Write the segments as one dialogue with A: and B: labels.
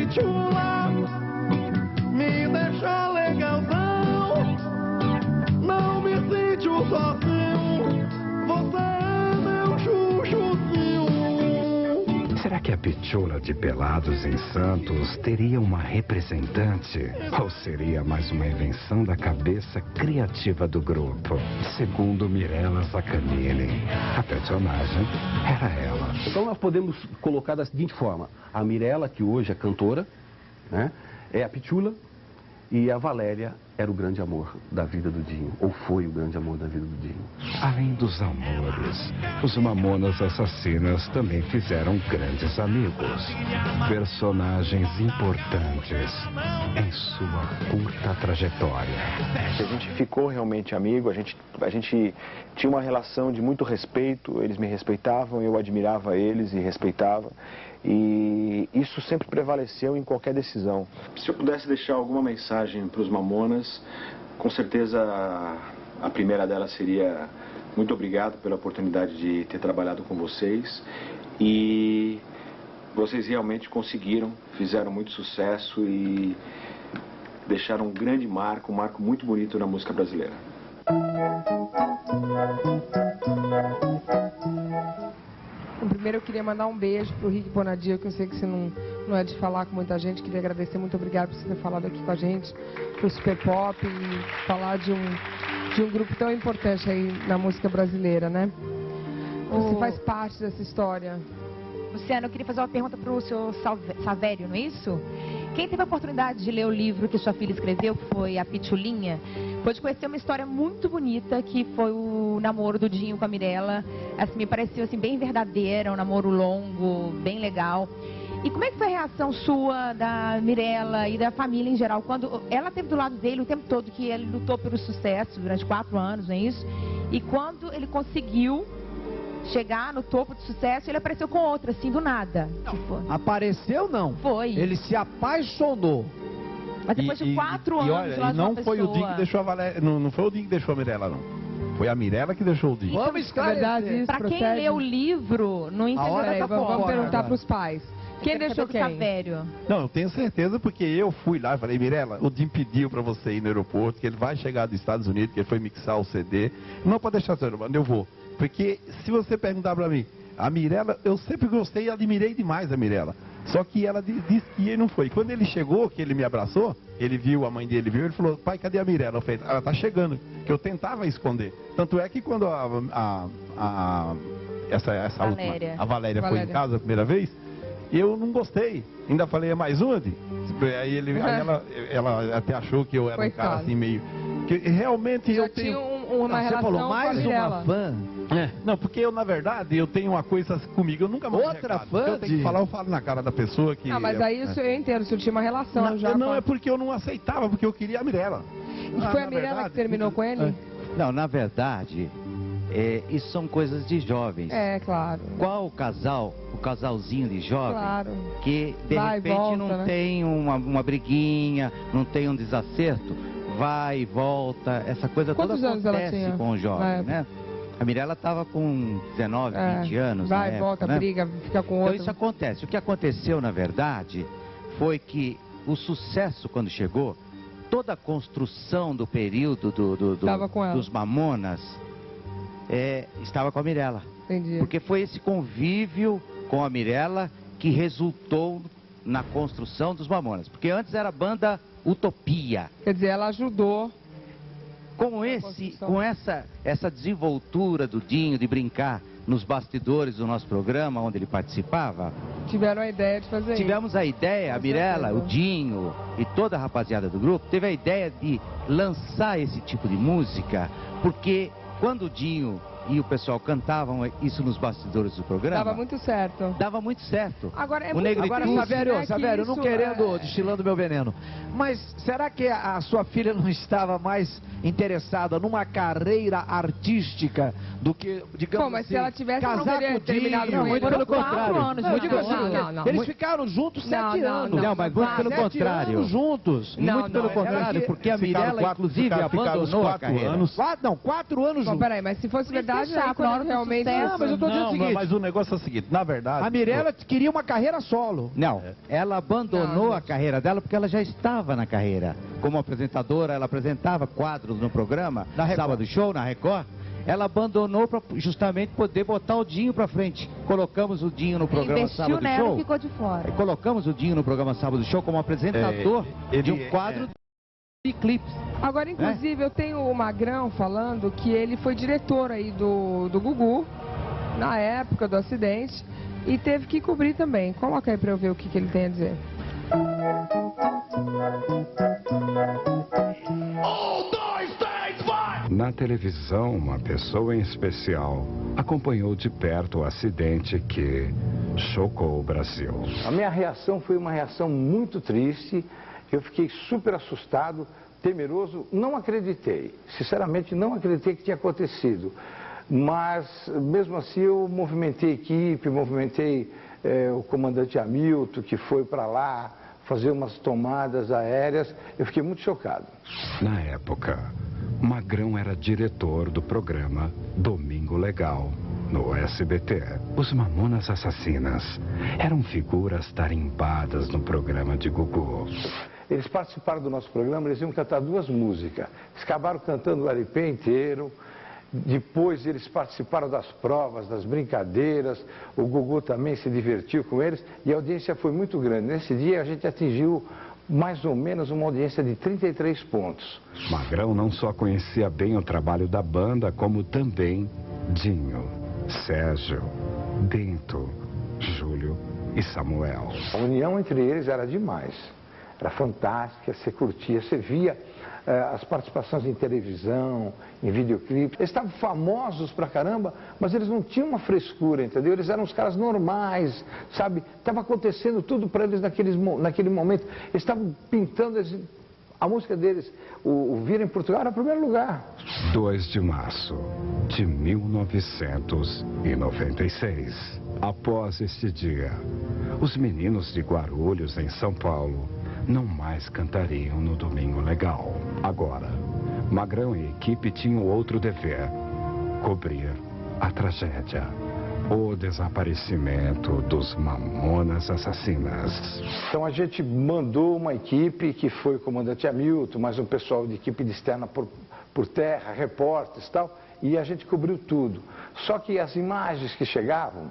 A: pitula, me deixa legalzão, não me sinto sozinho, você é meu chuchuzinho.
B: Será que a Pitula de Pelados em Santos teria uma representante? Ou seria mais uma invenção da cabeça criativa do grupo? Segundo Mirella Zaccanini, a personagem era ela.
C: Então nós podemos colocar da seguinte forma: a Mirella, que hoje é cantora, né, é a Pitula, e a Valéria era o grande amor da vida do Dinho, ou foi o grande amor da vida do Dinho.
B: Além dos amores, os Mamonas Assassinas também fizeram grandes amigos, personagens importantes em sua curta trajetória.
D: A gente ficou realmente amigo, a gente tinha uma relação de muito respeito, eles me respeitavam, eu admirava eles e respeitava. E isso sempre prevaleceu em qualquer decisão. Se eu pudesse deixar alguma mensagem para os Mamonas, com certeza a primeira delas seria: muito obrigado pela oportunidade de ter trabalhado com vocês. E vocês realmente conseguiram, fizeram muito sucesso e deixaram um grande marco, um marco muito bonito na música brasileira.
E: Primeiro eu queria mandar um beijo pro Rick Bonadio, que eu sei que você não é de falar com muita gente. Queria agradecer, muito obrigado por você ter falado aqui com a gente, pro Super Pop, e falar de um grupo tão importante aí na música brasileira, né? Você faz parte dessa história.
F: Luciano, eu queria fazer uma pergunta pro senhor Savério, não é isso? Quem teve a oportunidade de ler o livro que sua filha escreveu, que foi A Pitulinha, pôde conhecer uma história muito bonita, que foi o namoro do Dinho com a Mirella. Assim, me pareceu assim, bem verdadeira, um namoro longo, bem legal. E como é que foi a reação sua, da Mirella e da família em geral, quando ela esteve do lado dele o tempo todo, que ele lutou pelo sucesso durante 4 anos, não é isso? E quando ele conseguiu chegar no topo de sucesso, ele apareceu com outra, assim, do nada.
G: Apareceu, não.
F: Foi.
G: Ele se apaixonou.
F: Mas depois de 4 anos,
H: olha,
F: lá
H: e
F: de uma
H: não foi o Dinho que deixou a Valéria, não foi o Dinho que deixou a Mirella, não. Foi a Mirella que deixou o Dinho.
G: Vamos esclarecer.
F: Pra quem lê o livro, não entendeu.
E: Vamos perguntar pros pais. Quem deixou quem?
F: Savério.
H: Não, eu tenho certeza, porque eu fui lá e falei: Mirella, o Dinho pediu pra você ir no aeroporto, que ele vai chegar dos Estados Unidos, que ele foi mixar o CD. Não pode deixar, senhor, eu vou. Porque se você perguntar pra mim, a Mirella, eu sempre gostei e admirei demais a Mirella. Só que ela disse que ele não foi. Quando ele chegou, que ele me abraçou, ele viu, a mãe dele viu, ele falou: pai, cadê a Mirella? Eu falei: ela tá chegando. Que eu tentava esconder. Tanto é que quando essa
F: Valéria.
H: última, a Valéria foi em casa a primeira vez, eu não gostei. Ainda falei: é mais uma? Aí ela até achou que eu era um cara assim meio... Que realmente
E: Já
H: eu tenho...
E: uma relação,
G: você falou mais
E: com a
G: uma fã.
H: Não, porque eu, na verdade, eu tenho uma coisa comigo, eu nunca mais
G: Outra
H: recado.
G: fã
H: Eu tenho que falar, eu falo na cara da pessoa que...
E: Ah, mas aí eu entendo, você tinha uma relação já.
H: Não, é porque eu não aceitava, porque eu queria a Mirella.
E: E foi a Mirella que terminou com ele?
I: Não, na verdade, isso são coisas de jovens.
E: É, claro.
I: Qual o casalzinho de jovem,
E: Claro.
I: que de repente
E: volta,
I: não
E: né?
I: tem uma briguinha, não tem um desacerto, vai e volta, essa coisa
E: Quantos
I: toda
E: anos ela
I: acontece
E: tinha
I: com o
E: na
I: jovem,
E: época?
I: né? A Mirella estava com 19, 20 anos.
E: Vai,
I: na
E: volta,
I: época, né?
E: briga, fica com
I: Então
E: outro.
I: isso acontece. O que aconteceu, na verdade, foi que o sucesso, quando chegou, toda a construção do período dos Mamonas estava com a Mirella.
E: Entendi.
I: Porque foi esse convívio com a Mirella que resultou na construção dos Mamonas. Porque antes era a banda Utopia.
E: Quer dizer, ela ajudou.
I: Com essa desenvoltura do Dinho de brincar nos bastidores do nosso programa, onde ele participava,
E: Tiveram a ideia de fazer
I: tivemos a ideia, a Mirella, o Dinho e toda a rapaziada do grupo, teve a ideia de lançar esse tipo de música, porque quando o Dinho e o pessoal cantavam isso nos bastidores do programa...
E: Dava muito certo.
I: Dava muito certo.
E: Agora,
G: Agora, Savério, não querendo, destilando meu veneno, mas será que a sua filha não estava mais interessada numa carreira artística do que, digamos
E: Pô, mas
G: assim,
E: se ela tivesse, não
G: casar
E: teria
G: com o Dinho?
E: terminado
G: Não,
E: com
G: muito
E: ele.
G: pelo contrário.
F: Anos,
G: Eu digo assim,
E: não.
G: eles ficaram juntos 7 anos.
I: Não, mas muito pelo
G: 7
I: contrário.
G: anos juntos.
I: Muito pelo contrário, porque a Mirella, inclusive, abandonou a carreira.
G: 4 anos
E: Bom,
G: juntos.
E: peraí, mas se fosse verdade, aí quando realmente...
G: Não, mas eu tô dizendo o seguinte.
H: Mas o negócio é o seguinte, na verdade...
G: A Mirella queria uma carreira solo.
I: Não, ela abandonou a carreira dela porque ela já estava na carreira. Como apresentadora, ela apresentava quadros no programa, Sábado Show, na Record. Ela abandonou para justamente poder botar o Dinho para frente. Colocamos o Dinho no programa Sábado
F: nela
I: Show.
F: E ficou de fora.
I: Colocamos o Dinho no programa Sábado Show como apresentador de um quadro de clipes.
E: Agora, inclusive, eu tenho o Magrão falando que ele foi diretor aí do Gugu, na época do acidente, e teve que cobrir também. Coloca aí pra eu ver o que ele tem a dizer.
B: Na televisão, uma pessoa em especial acompanhou de perto o acidente que chocou o Brasil.
J: A minha reação foi uma reação muito triste. Eu fiquei super assustado, temeroso. Não acreditei, sinceramente não acreditei que tinha acontecido. Mas, mesmo assim, eu movimentei a equipe, movimentei o comandante Hamilton, que foi para lá fazer umas tomadas aéreas. Eu fiquei muito chocado.
B: Na época, Magrão era diretor do programa Domingo Legal, no SBT. Os Mamonas Assassinas eram figuras tarimbadas no programa de Gugu.
J: Eles participaram do nosso programa, eles iam cantar 2 músicas. Eles acabaram cantando o LP inteiro. Depois eles participaram das provas, das brincadeiras. O Gugu também se divertiu com eles e a audiência foi muito grande. Nesse dia a gente atingiu mais ou menos uma audiência de 33 pontos.
B: Magrão não só conhecia bem o trabalho da banda, como também Dinho, Sérgio, Bento, Júlio e Samuel.
J: A união entre eles era demais. Era fantástica, você curtia, você via as participações em televisão, em videoclipe. Eles estavam famosos pra caramba, mas eles não tinham uma frescura, entendeu? Eles eram os caras normais, sabe? Estava acontecendo tudo para eles naquele momento. Eles estavam pintando a música deles. O Vira em Portugal era o primeiro lugar.
B: 2 de março de 1996. Após este dia, os meninos de Guarulhos, em São Paulo, não mais cantariam no Domingo Legal. Agora, Magrão e a equipe tinham outro dever: cobrir a tragédia, o desaparecimento dos Mamonas Assassinas.
J: Então a gente mandou uma equipe, que foi o comandante Hamilton, mais um pessoal de equipe de externa por terra, repórteres e tal, e a gente cobriu tudo. Só que as imagens que chegavam,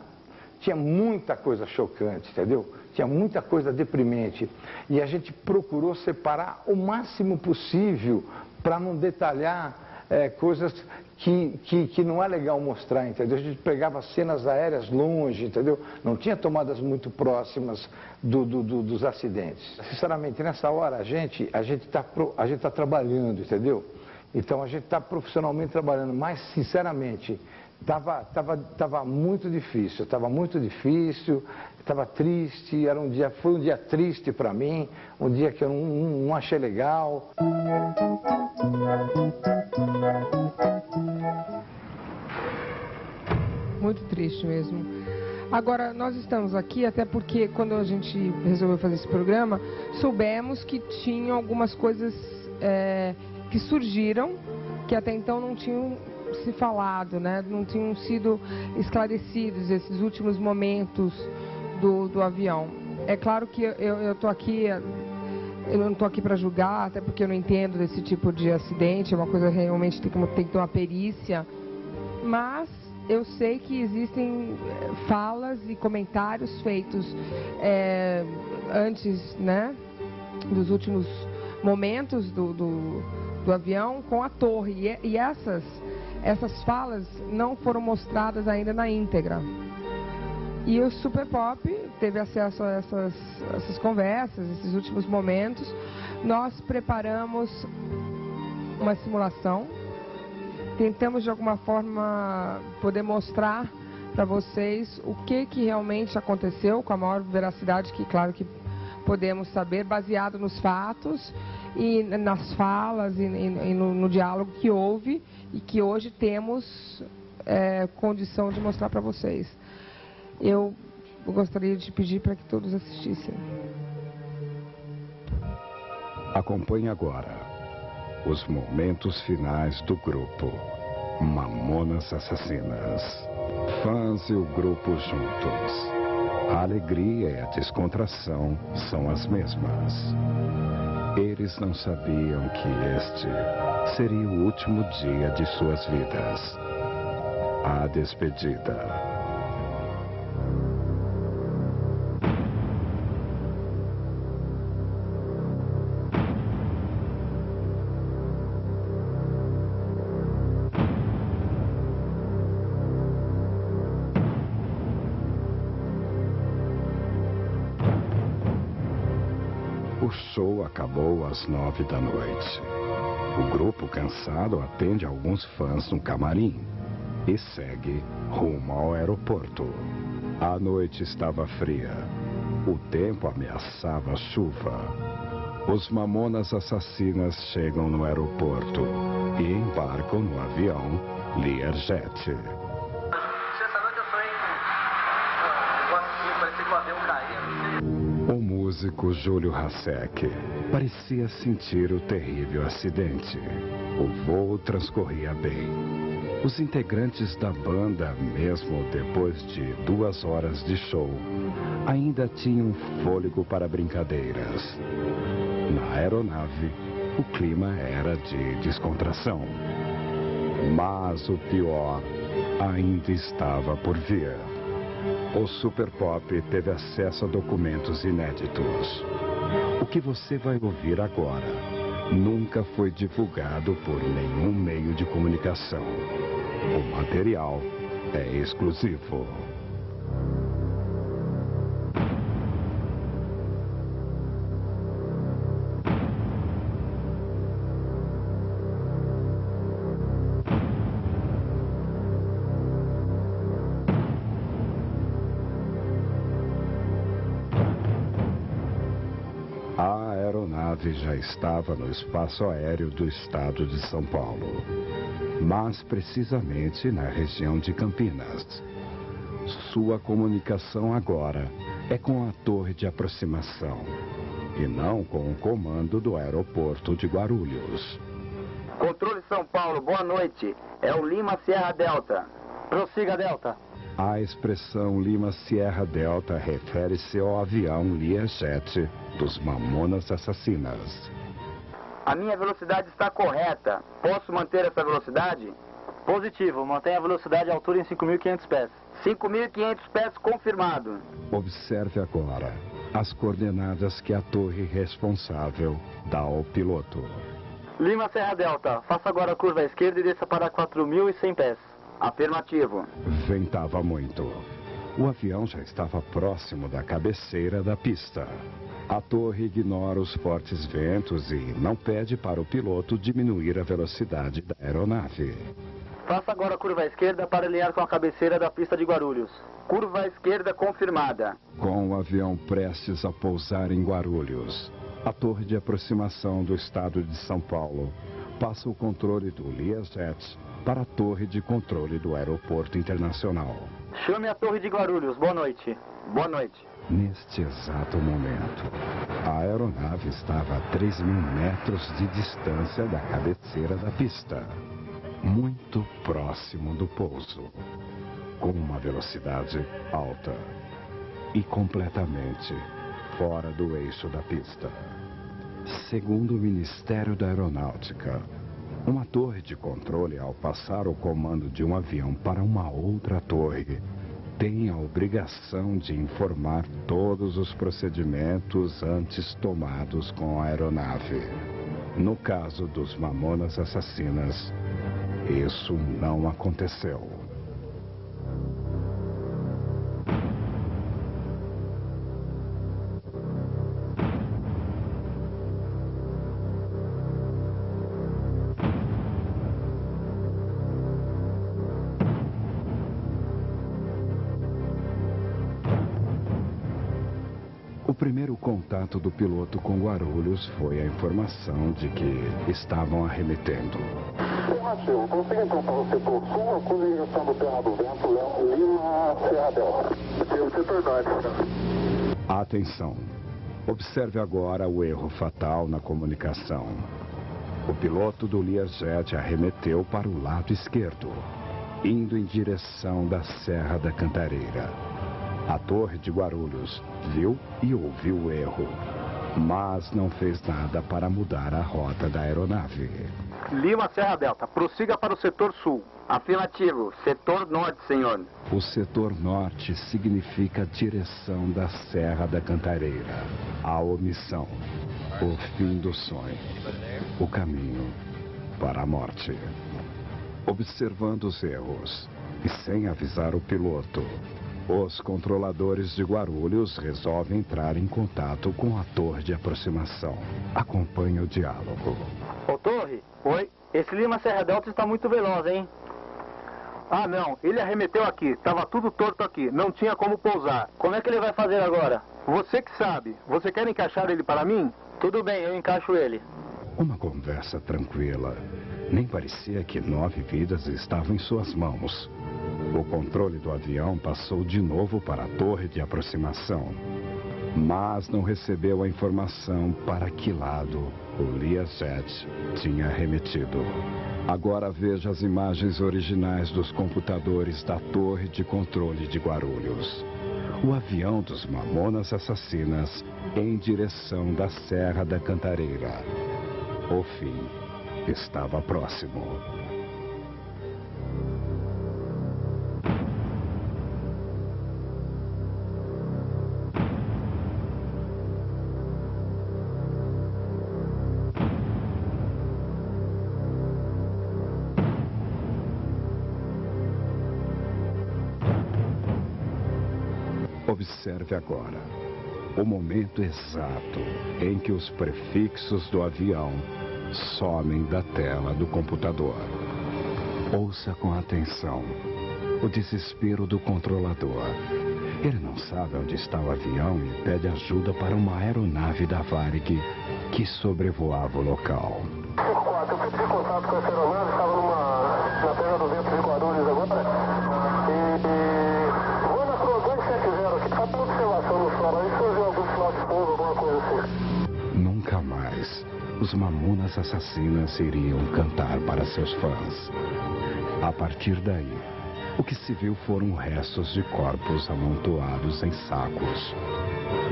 J: tinha muita coisa chocante, entendeu? Tinha muita coisa deprimente. E a gente procurou separar o máximo possível para não detalhar coisas que não é legal mostrar, entendeu? A gente pegava cenas aéreas longe, entendeu? Não tinha tomadas muito próximas dos acidentes. Sinceramente, nessa hora, a gente tá trabalhando, entendeu? Então, a gente está profissionalmente trabalhando, mas, sinceramente, Tava muito difícil, estava triste, foi um dia triste para mim, um dia que eu não achei legal.
E: Muito triste mesmo. Agora, nós estamos aqui até porque quando a gente resolveu fazer esse programa, soubemos que tinham algumas coisas que surgiram, que até então não tinham se falado, né? Não tinham sido esclarecidos esses últimos momentos do avião. É claro que eu tô aqui, eu não estou aqui para julgar, até porque eu não entendo desse tipo de acidente, é uma coisa que realmente tem que ter uma perícia, mas eu sei que existem falas e comentários feitos antes, né, dos últimos momentos do avião com a torre, e essas falas não foram mostradas ainda na íntegra. E o Super Pop teve acesso a essas conversas, esses últimos momentos. Nós preparamos uma simulação, tentamos de alguma forma poder mostrar para vocês o que realmente aconteceu, com a maior veracidade que, claro, que podemos saber baseado nos fatos e nas falas e no diálogo que houve e que hoje temos condição de mostrar para vocês. Eu gostaria de pedir para que todos assistissem.
B: Acompanhe agora os momentos finais do grupo Mamonas Assassinas. Fãs e o grupo juntos. A alegria e a descontração são as mesmas. Eles não sabiam que este seria o último dia de suas vidas. A despedida. O show acabou às 9 da noite. O grupo, cansado, atende alguns fãs no camarim e segue rumo ao aeroporto. A noite estava fria. O tempo ameaçava chuva. Os Mamonas Assassinas chegam no aeroporto e embarcam no avião Learjet.
K: Essa noite eu sonhei com um negócio parecia que o avião caía.
B: O músico Júlio Hasek parecia sentir o terrível acidente. O voo transcorria bem. Os integrantes da banda, mesmo depois de 2 horas de show, ainda tinham fôlego para brincadeiras. Na aeronave, o clima era de descontração. Mas o pior ainda estava por vir. O Super Pop teve acesso a documentos inéditos. O que você vai ouvir agora nunca foi divulgado por nenhum meio de comunicação. O material é exclusivo. A aeronave já estava no espaço aéreo do estado de São Paulo, mas precisamente na região de Campinas. Sua comunicação agora é com a torre de aproximação e não com o comando do aeroporto de Guarulhos.
K: Controle São Paulo, boa noite. É o Lima Sierra Delta. Prossiga, Delta.
B: A expressão Lima Sierra Delta refere-se ao avião Learjet dos Mamonas Assassinas.
K: A minha velocidade está correta. Posso manter essa velocidade? Positivo. Mantenha a velocidade à altura em 5.500 pés. 5.500 pés confirmado.
B: Observe agora as coordenadas que a torre responsável dá ao piloto.
K: Lima Serra Delta. Faça agora a curva à esquerda e desça para 4.100 pés. Afirmativo.
B: Ventava muito. O avião já estava próximo da cabeceira da pista. A torre ignora os fortes ventos e não pede para o piloto diminuir a velocidade da aeronave.
K: Faça agora a curva à esquerda para alinhar com a cabeceira da pista de Guarulhos. Curva à esquerda confirmada.
B: Com o avião prestes a pousar em Guarulhos, a torre de aproximação do estado de São Paulo passa o controle do Learjet para a torre de controle do aeroporto internacional.
K: Chame a torre de Guarulhos. Boa noite. Boa noite.
B: Neste exato momento, a aeronave estava a 3.000 metros de distância da cabeceira da pista, muito próximo do pouso, com uma velocidade alta e completamente fora do eixo da pista. Segundo o Ministério da Aeronáutica, uma torre de controle, ao passar o comando de um avião para uma outra torre, tem a obrigação de informar todos os procedimentos antes tomados com a aeronave. No caso dos Mamonas Assassinas, isso não aconteceu. O primeiro contato do piloto com Guarulhos foi a informação de que estavam arremetendo.
A: Afirmativo. Consiga então para o setor sul, a conjugação do Terra do Vento, Léo Lima, Serra Delta. Setor norte.
B: Atenção. Observe agora o erro fatal na comunicação. O piloto do Learjet arremeteu para o lado esquerdo, indo em direção da Serra da Cantareira. A Torre de Guarulhos viu e ouviu o erro, mas não fez nada para mudar a rota da aeronave.
K: Lima, Serra Delta, prossiga para o setor sul. Afirmativo, setor norte, senhor.
B: O setor norte significa direção da Serra da Cantareira. A omissão, o fim do sonho, o caminho para a morte. Observando os erros e sem avisar o piloto, os controladores de Guarulhos resolvem entrar em contato com a torre de aproximação. Acompanhe o diálogo.
K: Ô, Torre, oi. Esse Lima Serra Delta está muito veloz, hein? Ah, não. Ele arremeteu aqui. Estava tudo torto aqui. Não tinha como pousar. Como é que ele vai fazer agora? Você que sabe. Você quer encaixar ele para mim? Tudo bem, eu encaixo ele.
B: Uma conversa tranquila. Nem parecia que 9 vidas estavam em suas mãos. O controle do avião passou de novo para a torre de aproximação, mas não recebeu a informação para que lado o Learjet tinha arremetido. Agora veja as imagens originais dos computadores da torre de controle de Guarulhos. O avião dos Mamonas Assassinas em direção da Serra da Cantareira. O fim estava próximo. Observe agora o momento exato em que os prefixos do avião somem da tela do computador. Ouça com atenção o desespero do controlador. Ele não sabe onde está o avião e pede ajuda para uma aeronave da Varig que sobrevoava o local.
A: 4, eu pedi contato com essa aeronave, estava na Terra do Vento de Guarulhos agora. Vou na Cruz 270 aqui, só para observação no solo. Aí se eu ver algum sinal de fogo, alguma coisa assim.
B: Nunca mais os Mamonas Assassinas iriam cantar para seus fãs. A partir daí, o que se viu foram restos de corpos amontoados em sacos,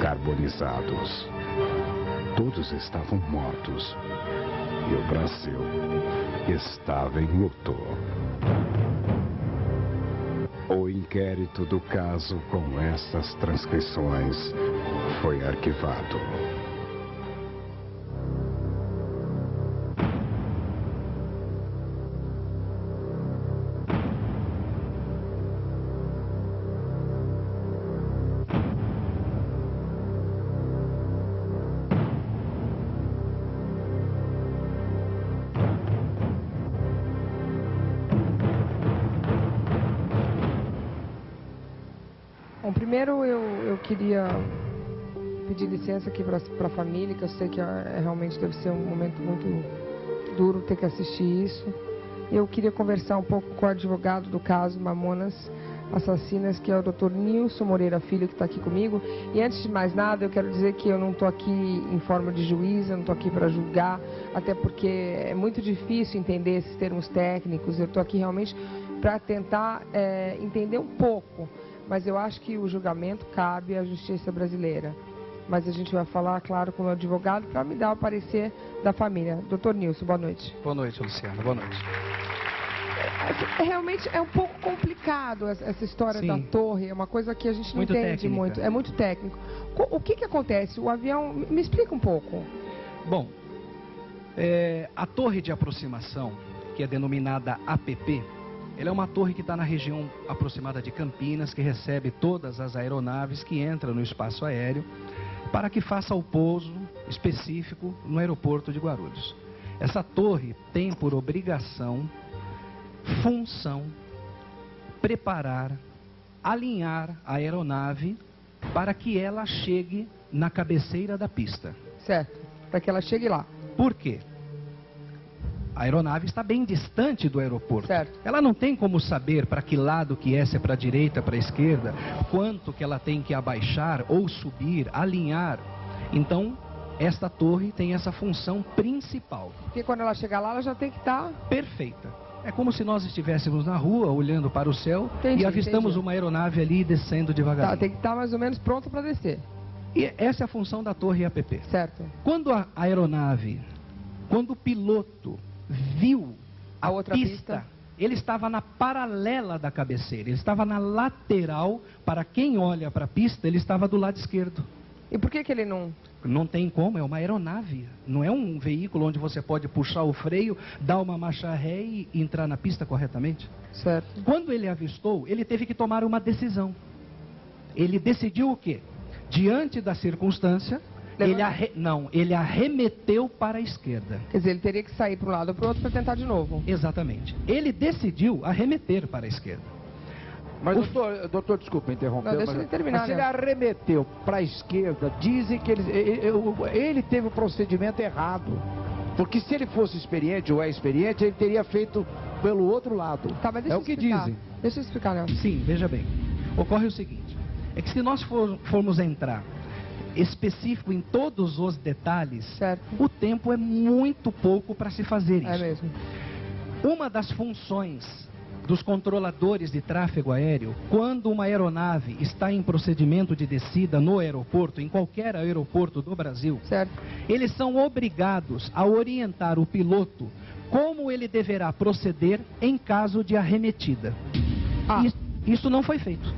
B: carbonizados. Todos estavam mortos e o Brasil estava em luto. O inquérito do caso com essas transcrições foi arquivado.
E: Bom, primeiro eu queria pedir licença aqui para a família, que eu sei que realmente deve ser um momento muito duro ter que assistir isso. Eu queria conversar um pouco com o advogado do caso Mamonas Assassinas, que é o Dr. Nilson Moreira Filho, que está aqui comigo. E antes de mais nada, eu quero dizer que eu não estou aqui em forma de juiz, eu não estou aqui para julgar, até porque é muito difícil entender esses termos técnicos. Eu estou aqui realmente para tentar entender um pouco. Mas eu acho que o julgamento cabe à justiça brasileira. Mas a gente vai falar, claro, com o advogado para me dar o parecer da família. Doutor Nilson, boa noite.
G: Boa noite, Luciana. Boa noite.
E: Realmente é um pouco complicado essa história da torre. É uma coisa que a gente não entende muito. É muito técnico. O que acontece? O avião... Me explica um pouco.
G: Bom, a torre de aproximação, que é denominada APP, ela é uma torre que está na região aproximada de Campinas, que recebe todas as aeronaves que entram no espaço aéreo para que faça o pouso específico no aeroporto de Guarulhos. Essa torre tem por obrigação, função, preparar, alinhar a aeronave para que ela chegue na cabeceira da pista.
E: Certo, para que ela chegue lá.
G: Por quê? A aeronave está bem distante do aeroporto.
E: Certo.
G: Ela não tem como saber para que lado que é, se é para a direita, para a esquerda, quanto que ela tem que abaixar ou subir, alinhar. Então, esta torre tem essa função principal.
E: Porque quando ela chegar lá, ela já tem que estar...
G: perfeita. É como se nós estivéssemos na rua, olhando para o céu,
E: entendi,
G: e avistamos uma aeronave ali descendo devagarinho.
E: Tá, tem que estar mais ou menos pronta para descer.
G: E essa é a função da torre APP.
E: Certo.
G: Quando a aeronave, quando o piloto viu a outra pista, ele estava na paralela da cabeceira, ele estava na lateral. Para quem olha para a pista, ele estava do lado esquerdo.
E: E por que que ele não...
G: Não tem como, é uma aeronave, não é um veículo onde você pode puxar o freio, dar uma marcha ré e entrar na pista corretamente.
E: Certo.
G: Quando ele avistou, ele teve que tomar uma decisão. Ele decidiu o quê? Diante da circunstância, ele arremeteu para a esquerda.
E: Quer dizer, ele teria que sair para um lado ou para o outro para tentar de novo.
G: Exatamente. Ele decidiu arremeter para a esquerda.
L: Mas, doutor, desculpa interromper.
E: Não, deixa ele terminar,
L: mas ele arremeteu para a esquerda, dizem que ele teve o procedimento errado. Porque se ele fosse experiente ou é experiente, ele teria feito pelo outro lado.
E: Tá, mas deixa
L: é o que
E: explicar.
L: dizem.
E: Deixa eu explicar, Nelson.
G: Sim, veja bem. Ocorre o seguinte, é que se nós formos entrar específico em todos os detalhes,
E: certo,
G: o tempo é muito pouco para se fazer isso.
E: É mesmo.
G: Uma das funções dos controladores de tráfego aéreo, quando uma aeronave está em procedimento de descida no aeroporto, em qualquer aeroporto do Brasil,
E: certo,
G: eles são obrigados a orientar o piloto como ele deverá proceder em caso de arremetida. Isso não foi feito.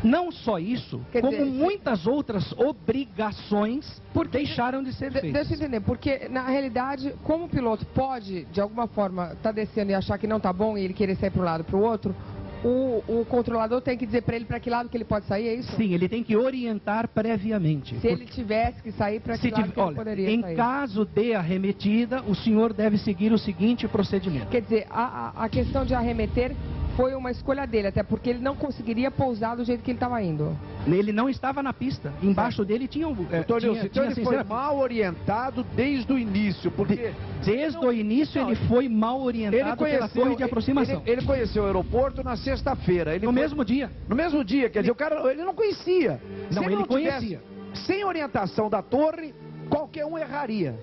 G: Não só isso, como muitas outras obrigações deixaram de ser feitas.
E: Deixa eu entender, porque na realidade, como o piloto pode, de alguma forma, estar descendo e achar que não está bom e ele querer sair para um lado para o outro, o controlador tem que dizer para ele para que lado que ele pode sair, é isso?
G: Sim, ele tem que orientar previamente.
E: Se ele tivesse que sair, para que lado que ele poderia sair?
G: Em caso de arremetida, o senhor deve seguir o seguinte procedimento.
E: Quer dizer, a questão de arremeter foi uma escolha dele, até porque ele não conseguiria pousar do jeito que ele estava indo.
G: Ele não estava na pista. Embaixo dele tinha um...
L: Então ele foi mal orientado desde o início, porque...
G: Desde o início ele foi mal orientado pela torre de aproximação.
L: Ele conheceu o aeroporto na sexta-feira.
G: No mesmo dia.
L: No mesmo dia, quer dizer, o cara ele não conhecia.
G: Não, ele conhecia.
L: Sem orientação da torre, qualquer um erraria.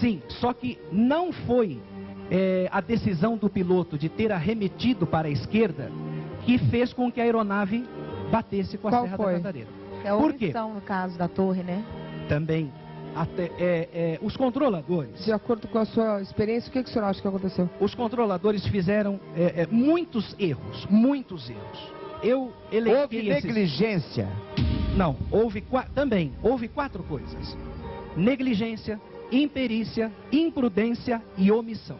G: Sim, só que não foi a decisão do piloto de ter arremetido para a esquerda que fez com que a aeronave batesse com a Serra da Cantareira.
F: É a omissão no caso da torre, né?
G: Também. Os controladores...
E: De acordo com a sua experiência, o que o senhor acha que aconteceu?
G: Os controladores fizeram muitos erros, muitos erros.
L: Houve negligência?
G: Não, houve 4 coisas. Negligência, imperícia, imprudência e omissão.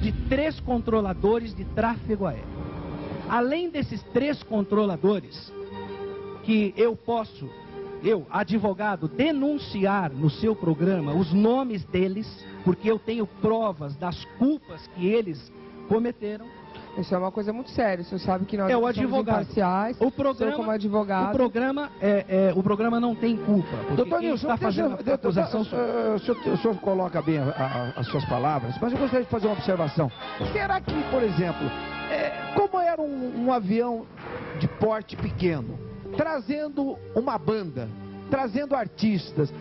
G: De 3 controladores de tráfego aéreo. Além desses 3 controladores, que eu, advogado, denunciar no seu programa os nomes deles, porque eu tenho provas das culpas que eles cometeram.
E: Isso é uma coisa muito séria. O senhor sabe que nós
G: somos
E: imparciais.
G: O programa,
E: como advogado.
G: O programa não tem culpa.
L: Doutor Nilson, o senhor coloca bem as suas palavras, mas eu gostaria de fazer uma observação. Será que, por exemplo, como era um avião de porte pequeno, trazendo uma banda, trazendo artistas,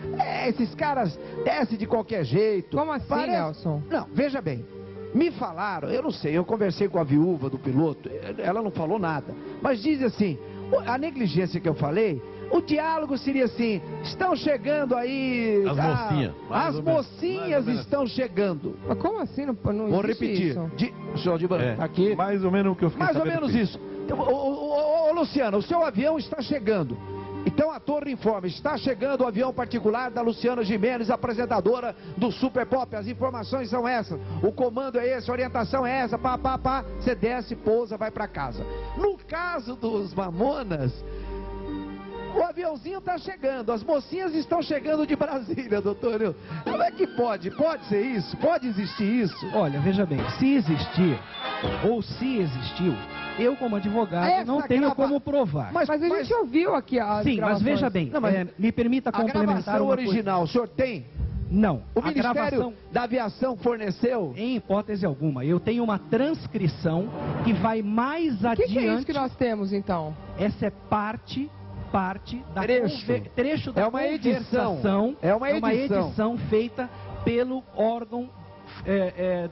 L: esses caras descem de qualquer jeito.
E: Como assim, Nelson?
L: Não, veja bem. Me falaram, eu não sei, eu conversei com a viúva do piloto, ela não falou nada. Mas diz assim, a negligência que eu falei, o diálogo seria assim, estão chegando aí... As mocinhas estão chegando.
E: Mas como assim? Não
L: vou repetir. Senhor de Branco, aqui.
H: Mais ou menos o que eu fiquei
L: Mais ou menos isso. Ô Luciano, o seu avião está chegando. Então a torre informa, está chegando o avião particular da Luciana Gimenez, apresentadora do Super Pop. As informações são essas, o comando é esse, a orientação é essa, você desce, pousa, vai para casa. No caso dos Mamonas, O aviãozinho está chegando, as mocinhas estão chegando de Brasília, doutor Nilson. Como é que pode? Pode ser isso? Pode existir isso?
G: Olha, veja bem, se existir, ou se existiu, eu como advogado não tenho como provar.
E: Mas a gente ouviu aqui a
G: Sim, mas veja bem, me permita complementar
L: a gravação original, o senhor tem?
G: Não.
L: O Ministério da Aviação forneceu?
G: Em hipótese alguma. Eu tenho uma transcrição que vai mais adiante.
E: O que é isso que nós temos, então?
G: Essa é parte da trecho da
L: uma edição.
G: É uma edição feita pelo órgão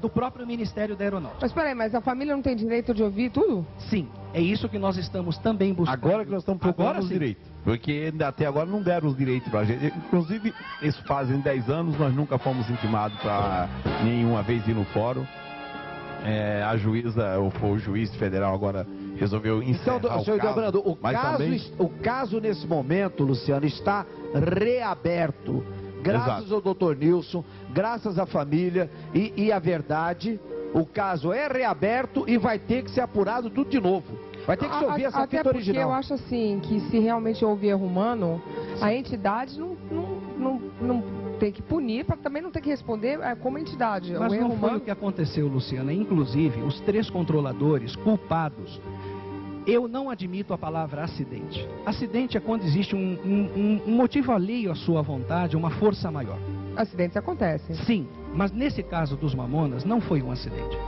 G: do próprio Ministério da Aeronáutica.
E: Mas peraí, mas a família não tem direito de ouvir tudo?
G: Sim, é isso que nós estamos também buscando.
H: Agora que nós estamos procurando os direitos. Porque até agora não deram os direitos pra gente. Inclusive, isso fazem 10 anos, nós nunca fomos intimados para nenhuma vez ir no fórum. A juíza, ou o juiz federal agora resolveu encerrar
L: então, senhor Delbrando, o caso nesse momento, Luciano, está reaberto. Graças ao doutor Nilson, graças à família e à verdade, o caso é reaberto e vai ter que ser apurado tudo de novo. Vai ter que se ouvir essa fita original.
E: Eu acho assim, que se realmente houve erro humano, a entidade não tem que punir, para também não ter que responder como entidade.
G: Mas não foi o que aconteceu, Luciana. Inclusive, os 3 controladores culpados, eu não admito a palavra acidente. Acidente é quando existe um motivo alheio à sua vontade, uma força maior.
E: Acidentes acontecem.
G: Sim, mas nesse caso dos Mamonas não foi um acidente.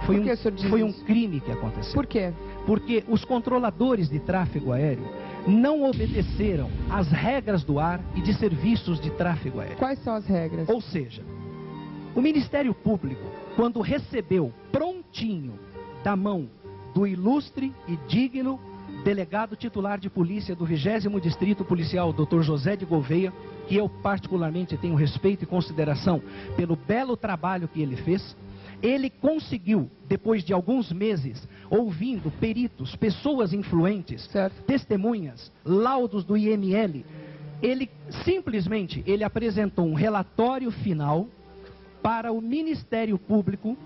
G: Foi um crime que aconteceu.
E: Por quê?
G: Porque os controladores de tráfego aéreo não obedeceram às regras do ar e de serviços de tráfego aéreo.
E: Quais são as regras?
G: Ou seja, o Ministério Público, quando recebeu prontinho da mão do ilustre e digno delegado titular de polícia do 20º Distrito Policial, Dr. José de Gouveia, que eu particularmente tenho respeito e consideração pelo belo trabalho que ele fez, ele conseguiu, depois de alguns meses, ouvindo peritos, pessoas influentes, testemunhas, laudos do IML, ele simplesmente apresentou um relatório final para o Ministério Público,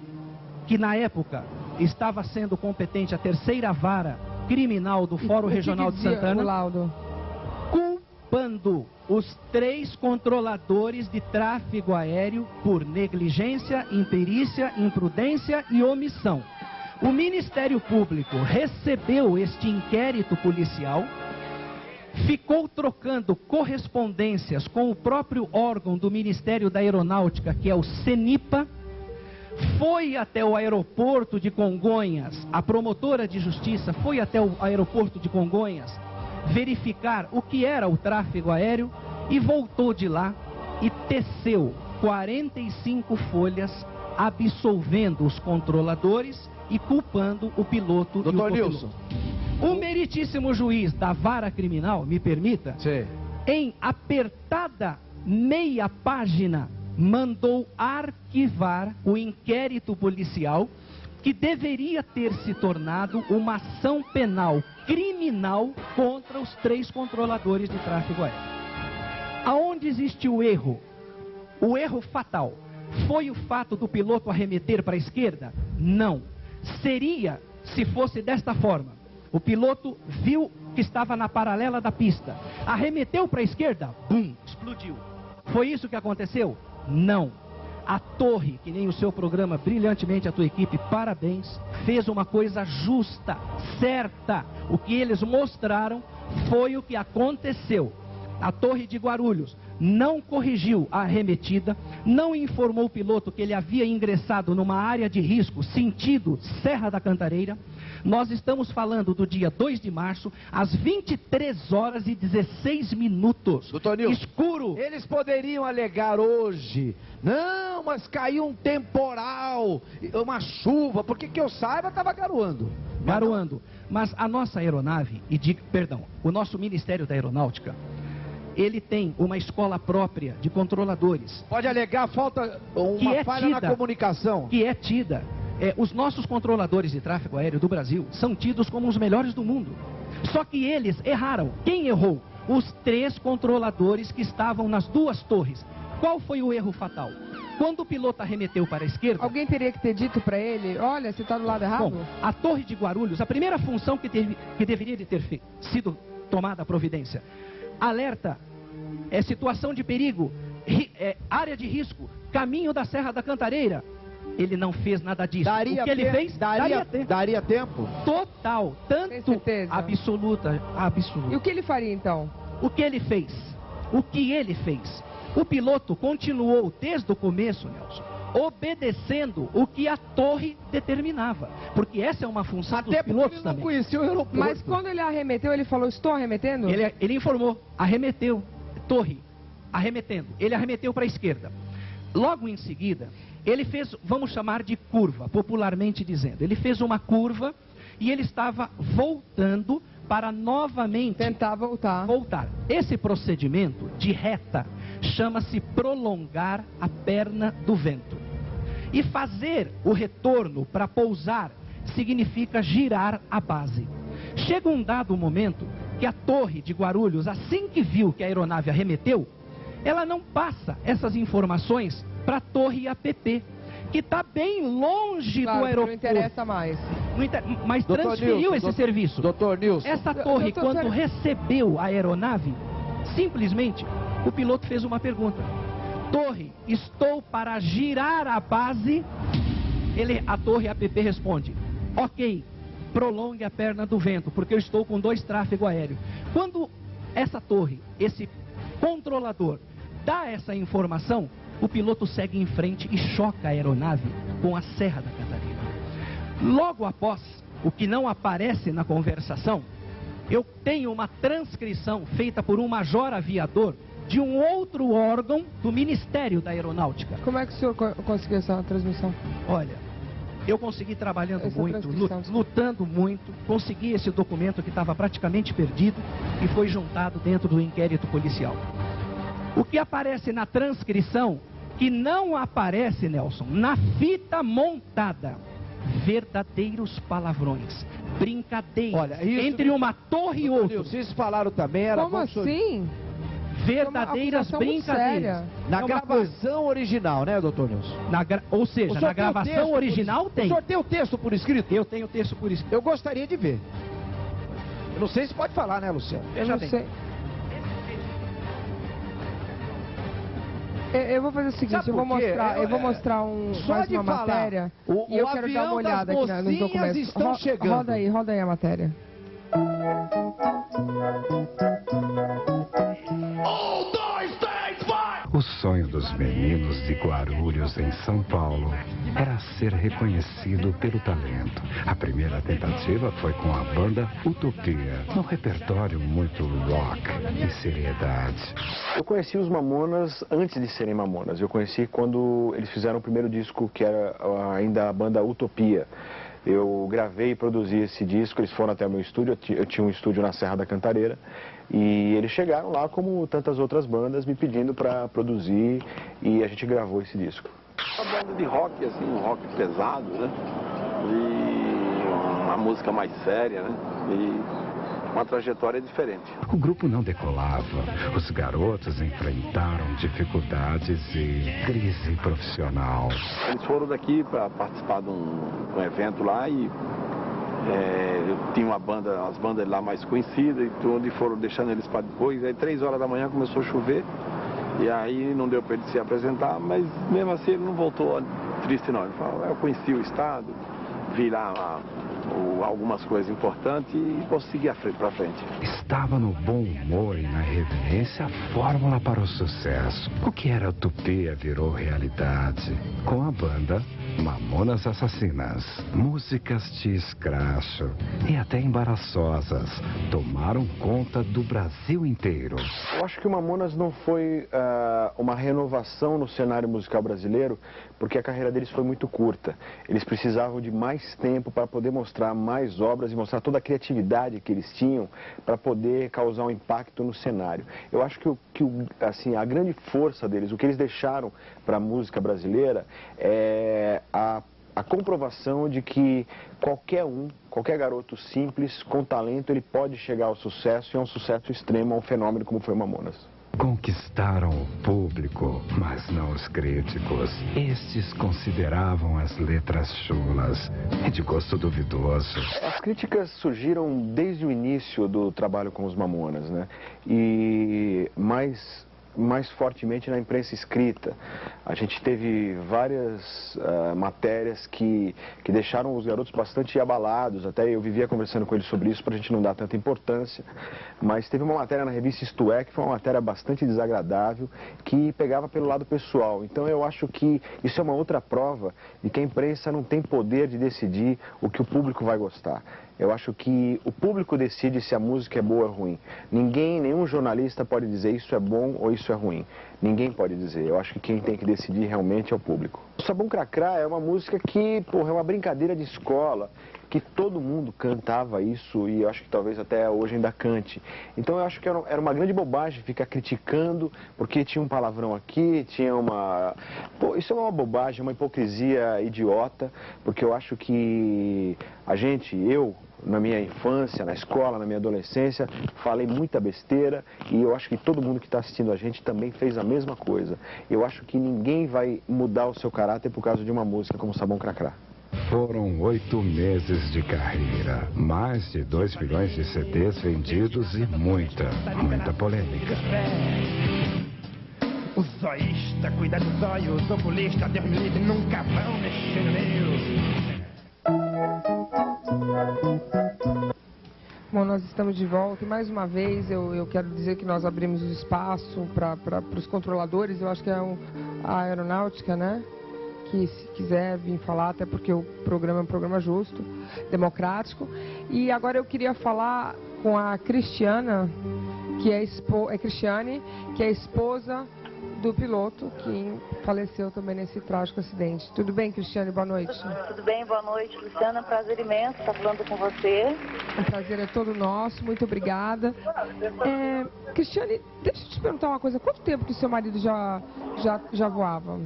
G: que na época estava sendo competente a 3ª Vara Criminal do Fórum Regional de Santana, culpando os 3 controladores de tráfego aéreo por negligência, imperícia, imprudência e omissão. O Ministério Público recebeu este inquérito policial, ficou trocando correspondências com o próprio órgão do Ministério da Aeronáutica, que é o CENIPA, foi até o aeroporto de Congonhas, a promotora de justiça foi até o aeroporto de Congonhas verificar o que era o tráfego aéreo e voltou de lá e teceu 45 folhas absolvendo os controladores e culpando o piloto e o copiloto. O meritíssimo juiz da vara criminal, me permita, em apertada meia página, mandou arquivar o inquérito policial que deveria ter se tornado uma ação penal criminal contra os 3 controladores de tráfego aéreo. Aonde existe o erro? O erro fatal foi o fato do piloto arremeter para a esquerda? Não. Seria se fosse desta forma. O piloto viu que estava na paralela da pista, arremeteu para a esquerda, bum, explodiu. Foi isso que aconteceu? Não. A torre, que nem o seu programa, brilhantemente a tua equipe, parabéns, fez uma coisa justa, certa. O que eles mostraram foi o que aconteceu. A torre de Guarulhos não corrigiu a arremetida, não informou o piloto que ele havia ingressado numa área de risco, sentido Serra da Cantareira. Nós estamos falando do dia 2 de março, às 23h16.
L: Doutor Nilson,
G: escuro.
L: Eles poderiam alegar hoje, não, mas caiu um temporal, uma chuva, porque que eu saiba estava garoando.
G: Garoando. Mas a nossa aeronave, o nosso Ministério da Aeronáutica, ele tem uma escola própria de controladores.
L: Pode alegar falta, uma falha na comunicação.
G: Que é tida. Os nossos controladores de tráfego aéreo do Brasil são tidos como os melhores do mundo. Só que eles erraram. Quem errou? Os 3 controladores que estavam nas 2 torres. Qual foi o erro fatal? Quando o piloto arremeteu para a esquerda...
E: Alguém teria que ter dito para ele, olha, você está do lado errado?
G: Bom, a torre de Guarulhos, a primeira função que deveria de ter sido tomada a providência... alerta, situação de perigo, área de risco, caminho da Serra da Cantareira. Ele não fez nada disso. O que ele fez?
L: Daria tempo?
G: Total, tanto absoluta.
E: E o que ele faria então?
G: O que ele fez? O que ele fez? O piloto continuou desde o começo, Nelson, obedecendo o que a torre determinava. Porque essa é uma função dos pilotos também.
L: Conhecia o aeroporto.
E: Mas quando ele arremeteu, ele falou, estou arremetendo?
G: Ele informou, arremeteu, torre, arremetendo. Ele arremeteu para a esquerda. Logo em seguida, ele fez, vamos chamar de curva, popularmente dizendo. Ele fez uma curva e ele estava voltando para novamente...
E: tentar voltar.
G: Esse procedimento de reta chama-se prolongar a perna do vento. E fazer o retorno para pousar significa girar a base. Chega um dado momento que a torre de Guarulhos, assim que viu que a aeronave arremeteu, ela não passa essas informações para a torre APP, que está bem longe do aeroporto.
E: Não interessa mais.
G: Mas transferiu esse serviço.
L: Doutor Nilson.
G: Essa torre, quando recebeu a aeronave, simplesmente o piloto fez uma pergunta. Torre, estou para girar a base. A torre APP responde, ok, prolongue a perna do vento, porque eu estou com 2 tráfego aéreo. Quando essa torre, esse controlador, dá essa informação, o piloto segue em frente e choca a aeronave com a Serra da Cantareira. Logo após, o que não aparece na conversação, eu tenho uma transcrição feita por um major aviador de um outro órgão do Ministério da Aeronáutica.
E: Como é que o senhor conseguiu essa transmissão?
G: Olha, eu consegui trabalhando muito, lutando muito, consegui esse documento que estava praticamente perdido e foi juntado dentro do inquérito policial. O que aparece na transcrição, que não aparece, Nelson, na fita montada, verdadeiros palavrões, brincadeiras, entre uma torre e outra.
L: Vocês falaram também, era...
E: Como assim?
G: Verdadeiras brincadeiras.
L: Na gravação original, né, doutor Nilson?
G: Ou seja, na gravação original tem.
L: O senhor tem o texto por escrito?
G: Eu tenho o texto por escrito.
L: Eu gostaria de ver. Eu não sei se pode falar, né, Luciano?
G: Veja bem.
E: Eu vou fazer o seguinte, eu vou mostrar mais uma matéria e eu quero dar uma olhada aqui nos documentos.
L: Estão chegando.
E: Roda aí a matéria.
B: O sonho dos meninos de Guarulhos, em São Paulo, era ser reconhecido pelo talento. A primeira tentativa foi com a banda Utopia, num repertório muito rock e seriedade.
D: Eu conheci os Mamonas antes de serem Mamonas. Eu conheci quando eles fizeram o primeiro disco, que era ainda a banda Utopia. Eu gravei e produzi esse disco, eles foram até o meu estúdio, eu tinha um estúdio na Serra da Cantareira, e eles chegaram lá como tantas outras bandas me pedindo para produzir, e a gente gravou esse disco.
M: Uma banda de rock, assim, um rock pesado, né? E uma música mais séria, né? E uma trajetória diferente.
B: O grupo não decolava. Os garotos enfrentaram dificuldades e crise profissional.
M: Eles foram daqui para participar de um evento lá e tinha uma banda, as bandas lá mais conhecidas, e tudo, e foram deixando eles para depois. Aí 3 horas da manhã começou a chover e aí não deu para ele se apresentar, mas mesmo assim ele não voltou triste não. Ele falou, eu conheci o estado, vi lá algumas coisas importantes e consegui para frente.
B: Estava no bom humor e na reverência a fórmula para o sucesso. O que era utopia virou realidade. Com a banda Mamonas Assassinas. Músicas de escracho e até embaraçosas tomaram conta do Brasil inteiro.
D: Eu acho que o Mamonas não foi uma renovação no cenário musical brasileiro, porque a carreira deles foi muito curta. Eles precisavam de mais tempo para poder mostrar mais obras e mostrar toda a criatividade que eles tinham para poder causar um impacto no cenário. Eu acho que assim, a grande força deles, o que eles deixaram para a música brasileira é a comprovação de que qualquer garoto simples, com talento, ele pode chegar ao sucesso, e é um sucesso extremo, a um fenômeno como foi o Mamonas.
B: Conquistaram o público, mas não os críticos. Estes consideravam as letras chulas e de gosto duvidoso.
D: As críticas surgiram desde o início do trabalho com os Mamonas, né? E mais fortemente na imprensa escrita. A gente teve várias matérias que deixaram os garotos bastante abalados, até eu vivia conversando com eles sobre isso para a gente não dar tanta importância, mas teve uma matéria na revista Isto É, que foi uma matéria bastante desagradável, que pegava pelo lado pessoal. Então eu acho que isso é uma outra prova de que a imprensa não tem poder de decidir o que o público vai gostar. Eu acho que o público decide se a música é boa ou ruim. Nenhum jornalista pode dizer isso é bom ou isso é ruim. Ninguém pode dizer. Eu acho que quem tem que decidir realmente é o público. O Sabão Cracrá é uma música que, porra, é uma brincadeira de escola, que todo mundo cantava isso e eu acho que talvez até hoje ainda cante. Então eu acho que era uma grande bobagem ficar criticando porque tinha um palavrão aqui, tinha uma... Pô, isso é uma bobagem, uma hipocrisia idiota, porque eu acho que eu, na minha infância, na escola, na minha adolescência, falei muita besteira e eu acho que todo mundo que está assistindo a gente também fez a mesma coisa. Eu acho que ninguém vai mudar o seu caráter por causa de uma música como Sabão Cracrá.
B: Foram 8 meses de carreira, mais de 2 milhões de CDs vendidos e muita polêmica.
N: O zoísta, cuida do zóio, os oculistas, Deus me livre, nunca vão mexer no meu.
E: Bom, nós estamos de volta e mais uma vez eu quero dizer que nós abrimos o espaço para os controladores, eu acho que é a aeronáutica, né? Que se quiser vir falar, até porque o programa é um programa justo, democrático. E agora eu queria falar com a Cristiane, que é esposa do piloto, que faleceu também nesse trágico acidente. Tudo bem, Cristiane? Boa noite.
O: Tudo bem, boa noite, Luciana. Prazer imenso estar falando com você.
E: O prazer é todo nosso, muito obrigada. Cristiane, deixa eu te perguntar uma coisa. Quanto tempo que seu marido já voava?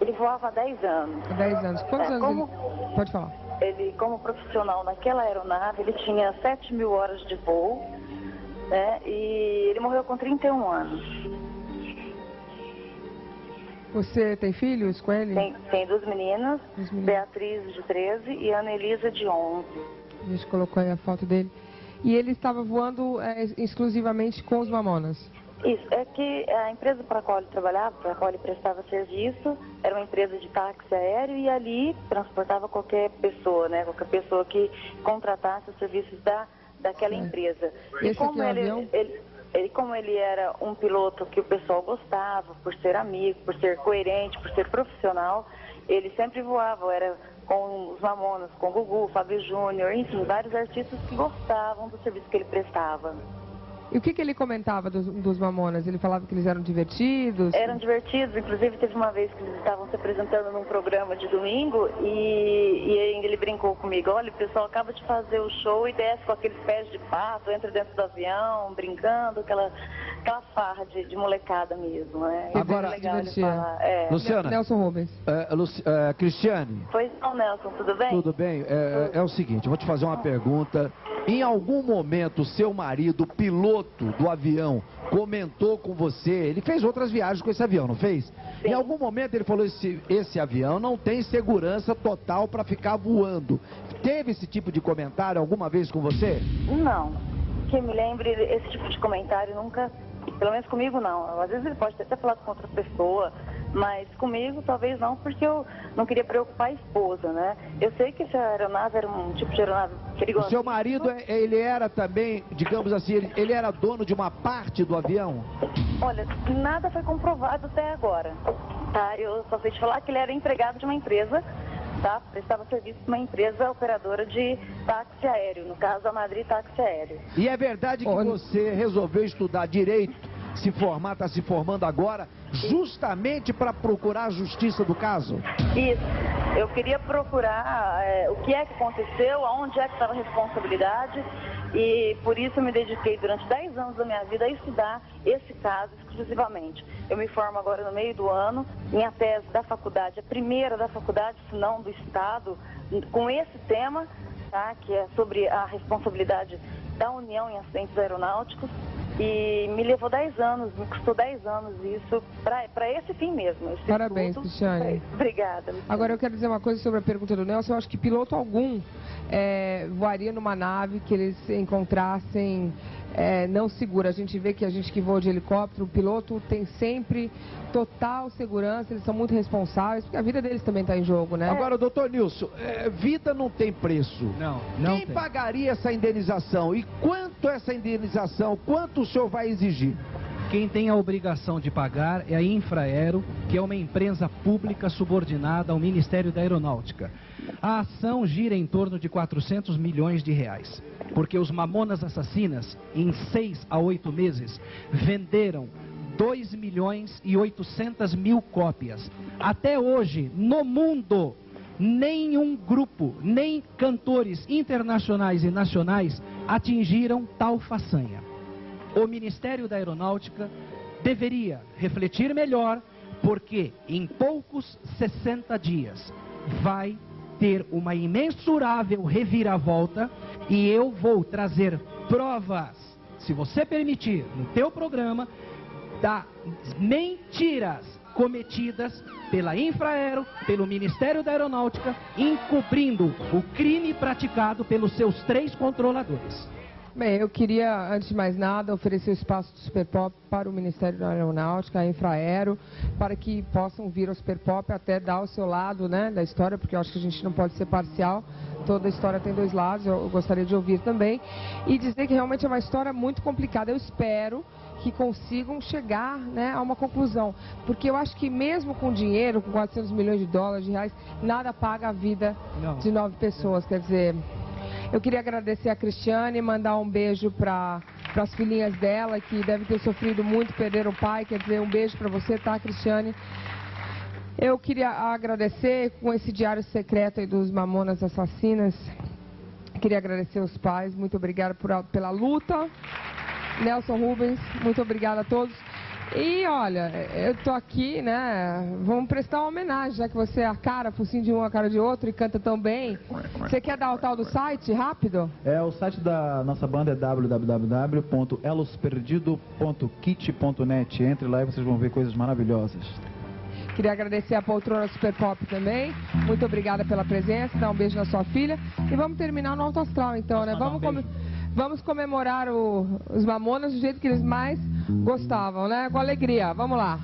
O: Ele voava há 10 anos.
E: Há 10 anos. Quantos anos ele... Pode falar.
O: Ele, como profissional naquela aeronave, ele tinha 7.000 horas de voo, né? E ele morreu com 31 anos.
E: Você tem filhos com ele?
O: Tem 2 meninas, Beatriz de 13 e Ana Elisa de 11.
E: A gente colocou aí a foto dele. E ele estava voando exclusivamente com os Mamonas?
O: Isso, é que a empresa para a qual ele trabalhava, para a qual ele prestava serviço, era uma empresa de táxi aéreo e ali transportava qualquer pessoa, né? Qualquer pessoa que contratasse os serviços daquela empresa.
E: E como
O: como ele era um piloto que o pessoal gostava, por ser amigo, por ser coerente, por ser profissional, ele sempre voava, era com os Mamonas, com o Gugu, Fábio Júnior, enfim, vários artistas que gostavam do serviço que ele prestava.
E: E o que ele comentava dos Mamonas? Ele falava que eles eram divertidos?
O: Eram divertidos, inclusive teve uma vez que eles estavam se apresentando num programa de domingo e ele brincou comigo, olha, o pessoal acaba de fazer o show e desce com aqueles pés de pato, entra dentro do avião, brincando, aquela farra de molecada mesmo, né?
L: Agora, Luciana,
E: Nelson Rubens.
L: Cristiane.
O: Pois não, Nelson, tudo bem?
L: Tudo bem. É o seguinte, eu vou te fazer uma pergunta. Em algum momento, seu marido, piloto do avião, comentou com você, ele fez outras viagens com esse avião, não fez? Sim. Em algum momento ele falou, esse avião não tem segurança total para ficar voando. Teve esse tipo de comentário alguma vez com você?
O: Não. Que me lembre, esse tipo de comentário nunca, pelo menos comigo não. Às vezes ele pode até falar com outra pessoa, mas comigo talvez não, porque eu não queria preocupar a esposa, né? Eu sei que essa aeronave era um tipo de aeronave perigosa.
L: O seu marido, ele era também, digamos assim, ele era dono de uma parte do avião?
O: Olha, nada foi comprovado até agora, tá? Eu só sei te falar que ele era empregado de uma empresa, tá? Prestava serviço para uma empresa operadora de táxi aéreo, no caso a Madrid Táxi Aéreo.
L: E é verdade que você resolveu estudar direito, se formar, está se formando agora, justamente para procurar a justiça do caso?
O: Isso. Eu queria procurar o que é que aconteceu, aonde é que estava a responsabilidade e por isso eu me dediquei durante 10 anos da minha vida a estudar esse caso exclusivamente. Eu me formo agora no meio do ano, minha tese da faculdade, a primeira da faculdade, se não do Estado, com esse tema, tá? Que é sobre a responsabilidade da União em acidentes aeronáuticos. E me levou 10 anos, me custou 10 anos isso, para esse fim mesmo. Esse
E: Parabéns,
O: estudo.
E: Cristiane.
O: Obrigada.
E: Agora eu quero dizer uma coisa sobre a pergunta do Nelson. Eu acho que piloto algum voaria numa nave que eles encontrassem não segura. A gente vê que a gente que voa de helicóptero, o piloto tem sempre total segurança, eles são muito responsáveis, porque a vida deles também está em jogo, né?
L: Agora, doutor Nilson, vida não tem preço.
G: Não
L: Quem
G: tem.
L: pagaria essa indenização? E quanto essa indenização, quanto o senhor vai exigir?
G: Quem tem a obrigação de pagar é a Infraero, que é uma empresa pública subordinada ao Ministério da Aeronáutica. A ação gira em torno de 400 milhões de reais, porque os Mamonas Assassinas, em 6 a 8 meses, venderam 2 milhões e 800 mil cópias. Até hoje, no mundo, nenhum grupo, nem cantores internacionais e nacionais atingiram tal façanha. O Ministério da Aeronáutica deveria refletir melhor, porque em poucos 60 dias vai ter uma imensurável reviravolta e eu vou trazer provas, se você permitir, no teu programa, das mentiras cometidas pela Infraero, pelo Ministério da Aeronáutica, encobrindo o crime praticado pelos seus 3 controladores.
E: Bem, eu queria, antes de mais nada, oferecer o espaço do Super Pop para o Ministério da Aeronáutica, a Infraero, para que possam vir ao Super Pop até dar o seu lado, né, da história, porque eu acho que a gente não pode ser parcial, toda a história tem 2 lados, eu gostaria de ouvir também, e dizer que realmente é uma história muito complicada. Eu espero que consigam chegar, né, a uma conclusão, porque eu acho que mesmo com dinheiro, com 400 milhões de dólares, de reais, nada paga a vida de 9 pessoas, quer dizer... Eu queria agradecer a Cristiane, mandar um beijo para as filhinhas dela, que devem ter sofrido muito, perderam o pai. Quer dizer, um beijo para você, tá, Cristiane? Eu queria agradecer com esse diário secreto aí dos Mamonas Assassinas. Queria agradecer os pais, muito obrigada pela luta. Nelson Rubens, muito obrigada a todos. E olha, eu tô aqui, né, vamos prestar uma homenagem, já que você é a cara, focinho de um, a cara de outro e canta tão bem. Você quer dar o tal do site, rápido?
P: O site da nossa banda é www.elosperdido.kit.net. Entre lá e vocês vão ver coisas maravilhosas.
E: Queria agradecer a poltrona Super Pop também. Muito obrigada pela presença, dar um beijo na sua filha. E vamos terminar no Alto Astral, então, né? Vamos comemorar os Mamonas do jeito que eles mais gostavam, né? Com alegria. Vamos lá.